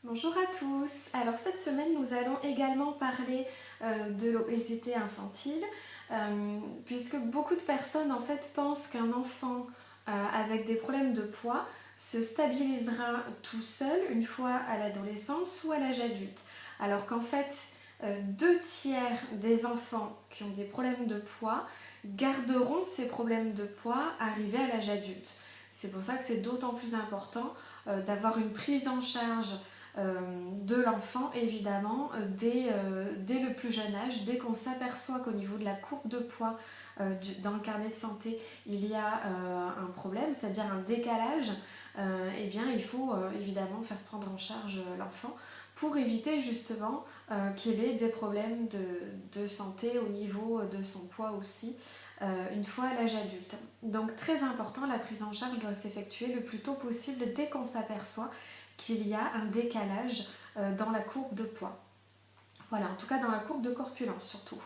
Bonjour à tous. Alors cette semaine nous allons également parler de l'obésité infantile puisque beaucoup de personnes en fait pensent qu'un enfant avec des problèmes de poids se stabilisera tout seul une fois à l'adolescence ou à l'âge adulte. Alors qu'en fait 2 tiers des enfants qui ont des problèmes de poids garderont ces problèmes de poids arrivés à l'âge adulte. C'est pour ça que c'est d'autant plus important d'avoir une prise en charge de l'enfant évidemment dès le plus jeune âge, dès qu'on s'aperçoit qu'au niveau de la courbe de poids dans le carnet de santé il y a un problème, c'est-à-dire un décalage, eh bien il faut évidemment faire prendre en charge l'enfant pour éviter justement qu'il ait des problèmes de santé au niveau de son poids aussi une fois à l'âge adulte. Donc très important, la prise en charge doit s'effectuer le plus tôt possible dès qu'on s'aperçoit qu'il y a un décalage dans la courbe de poids. Voilà, en tout cas dans la courbe de corpulence surtout.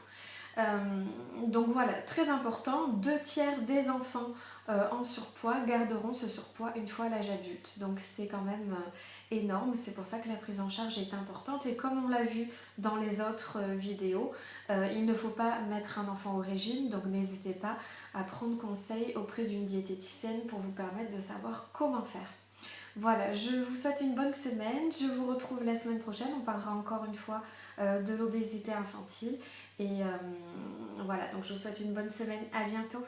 Donc voilà, très important, 2 tiers des enfants en surpoids garderont ce surpoids une fois à l'âge adulte. Donc c'est quand même énorme, c'est pour ça que la prise en charge est importante. Et comme on l'a vu dans les autres vidéos, il ne faut pas mettre un enfant au régime, donc n'hésitez pas à prendre conseil auprès d'une diététicienne pour vous permettre de savoir comment faire. Voilà, je vous souhaite une bonne semaine, je vous retrouve la semaine prochaine, on parlera encore une fois de l'obésité infantile et voilà, donc je vous souhaite une bonne semaine, à bientôt.